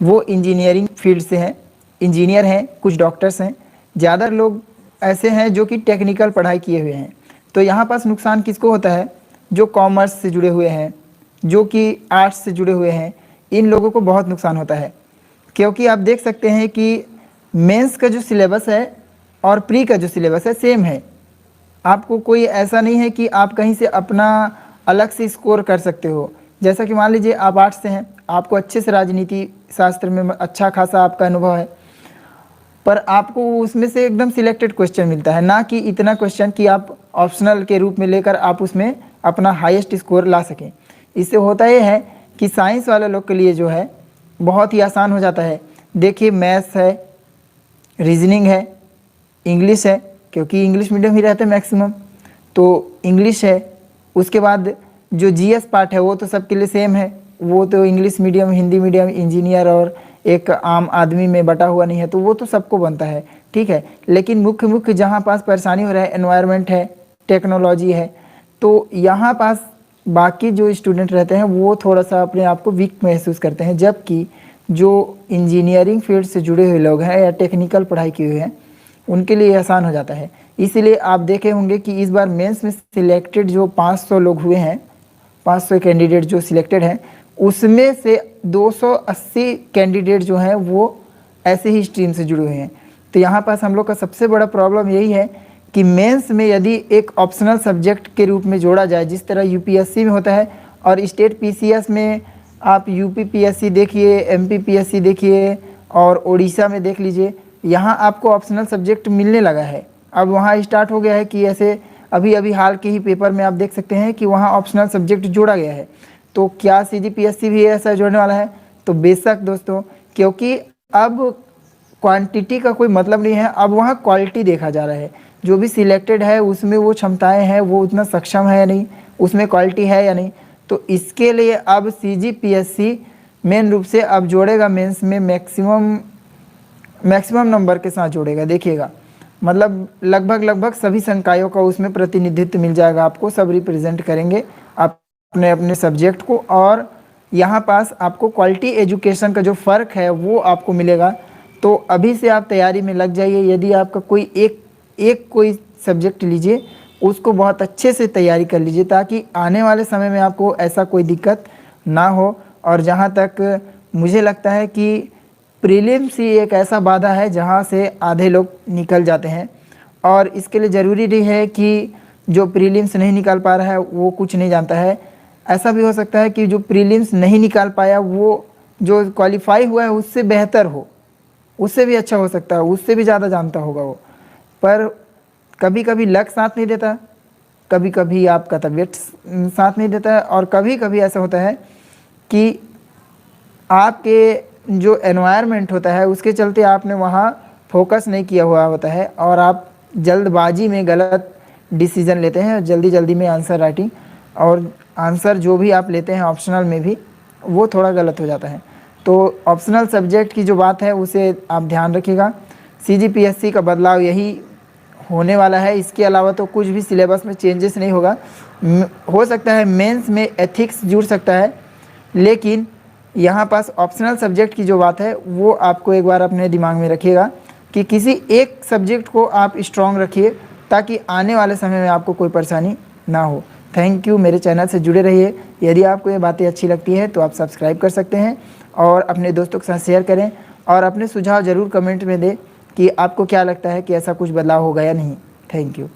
वो engineering field से हैं, इंजीनियर हैं, कुछ डॉक्टर्स हैं, ज़्यादा लोग ऐसे हैं जो कि टेक्निकल पढ़ाई किए हुए हैं। तो यहाँ पास नुकसान किसको होता है? जो कॉमर्स से जुड़े हुए हैं, जो कि आर्ट्स से जुड़े हुए हैं, इन लोगों को बहुत नुकसान होता है। क्योंकि आप देख सकते हैं कि मेंस का जो सिलेबस है और प्री का जो सिलेबस है सेम है। आपको कोई ऐसा नहीं है कि आप कहीं से अपना अलग से स्कोर कर सकते हो। जैसा कि मान लीजिए आप आर्ट्स से हैं, आपको अच्छे से राजनीति शास्त्र में अच्छा खासा आपका अनुभव है, पर आपको उसमें से एकदम सिलेक्टेड क्वेश्चन मिलता है, ना कि इतना क्वेश्चन कि आप ऑप्शनल के रूप में लेकर आप उसमें अपना हाईएस्ट स्कोर ला सकें। इससे होता यह है कि साइंस वाले लोग के लिए जो है बहुत ही आसान हो जाता है। देखिए मैथ्स है, रीजनिंग है, इंग्लिश है, क्योंकि इंग्लिश मीडियम ही रहते हैं मैक्सिमम, तो इंग्लिश है। उसके बाद जो जीएस पार्ट है वो तो सबके लिए सेम है, वो तो English medium, Hindi medium, engineer और एक आम आदमी में बटा हुआ नहीं है, तो वो तो सबको बनता है, ठीक है। लेकिन मुख्य जहाँ पास परेशानी हो रहा है एनवायरनमेंट है, टेक्नोलॉजी है, तो यहाँ पास बाकी जो स्टूडेंट रहते हैं वो थोड़ा सा अपने आप को वीक महसूस करते हैं। जबकि जो इंजीनियरिंग फील्ड से जुड़े हुए लोग हैं या टेक्निकल पढ़ाई किए हुए हैं उनके लिए आसान हो जाता है। इसीलिए आप देखे होंगे कि इस बार मेंस में सिलेक्टेड जो 500 लोग हुए हैं, 500 कैंडिडेट जो सिलेक्टेड हैं, उसमें से 280 कैंडिडेट जो हैं वो ऐसे ही स्ट्रीम से जुड़े हुए हैं। तो यहाँ पास हम लोग का सबसे बड़ा प्रॉब्लम यही है कि मेंस में यदि एक ऑप्शनल सब्जेक्ट के रूप में जोड़ा जाए, जिस तरह यूपीएससी में होता है और स्टेट पीसीएस में आप यूपी पीएससी देखिए, एमपी पीएससी देखिए और उड़ीसा में देख लीजिए, यहाँ आपको ऑप्शनल सब्जेक्ट मिलने लगा है। अब वहाँ स्टार्ट हो गया है कि ऐसे अभी हाल के ही पेपर में आप देख सकते हैं कि वहाँ ऑप्शनल सब्जेक्ट जोड़ा गया है। तो क्या सीजीपीएससी भी ऐसा जोड़ने वाला है? तो बेशक दोस्तों, क्योंकि अब क्वांटिटी का कोई मतलब नहीं है, अब वहाँ क्वालिटी देखा जा रहा है। जो भी सिलेक्टेड है उसमें वो क्षमताएं हैं, वो उतना सक्षम है या नहीं, उसमें क्वालिटी है या नहीं। तो इसके लिए अब सीजीपीएससी मेन रूप से अब जोड़ेगा मेंस में मैक्सिमम नंबर के साथ जोड़ेगा। देखिएगा, मतलब लगभग सभी संकायों का उसमें प्रतिनिधित्व मिल जाएगा आपको, सब रिप्रेजेंट करेंगे अपने अपने सब्जेक्ट को। और यहाँ पास आपको क्वालिटी एजुकेशन का जो फ़र्क है वो आपको मिलेगा। तो अभी से आप तैयारी में लग जाइए। यदि आपका कोई एक कोई सब्जेक्ट लीजिए, उसको बहुत अच्छे से तैयारी कर लीजिए, ताकि आने वाले समय में आपको ऐसा कोई दिक्कत ना हो। और जहाँ तक मुझे लगता है कि प्रीलिम्स ही एक ऐसा बाधा है जहाँ से आधे लोग निकल जाते हैं, और इसके लिए ज़रूरी नहीं है कि जो प्रीलिम्स नहीं निकाल पा रहा है वो कुछ नहीं जानता है। ऐसा भी हो सकता है कि जो प्रीलिम्स नहीं निकाल पाया वो जो क्वालिफाई हुआ है उससे बेहतर हो, उससे भी अच्छा हो सकता है, उससे भी ज़्यादा जानता होगा वो। पर कभी कभी लक साथ नहीं देता, कभी कभी आपका तबीयत साथ नहीं देता है, और कभी कभी ऐसा होता है कि आपके जो एनवायरनमेंट होता है उसके चलते आपने वहाँ फोकस नहीं किया हुआ होता है और आप जल्दबाजी में गलत डिसीज़न लेते हैं, जल्दी में आंसर राइटिंग और आंसर जो भी आप लेते हैं ऑप्शनल में भी वो थोड़ा गलत हो जाता है। तो ऑप्शनल सब्जेक्ट की जो बात है उसे आप ध्यान रखिएगा। सीजीपीएससी का बदलाव यही होने वाला है, इसके अलावा तो कुछ भी सिलेबस में चेंजेस नहीं होगा। हो सकता है मेंस में एथिक्स जुड़ सकता है, लेकिन यहाँ पास ऑप्शनल सब्जेक्ट की जो बात है वो आपको एक बार अपने दिमाग में रखिएगा कि किसी एक सब्जेक्ट को आप स्ट्रॉन्ग रखिए, ताकि आने वाले समय में आपको कोई परेशानी ना हो। थैंक यू, मेरे चैनल से जुड़े रहिए। यदि आपको ये बातें अच्छी लगती है तो आप सब्सक्राइब कर सकते हैं और अपने दोस्तों के साथ शेयर करें, और अपने सुझाव ज़रूर कमेंट में दें कि आपको क्या लगता है कि ऐसा कुछ बदलाव होगा या नहीं। Thank you.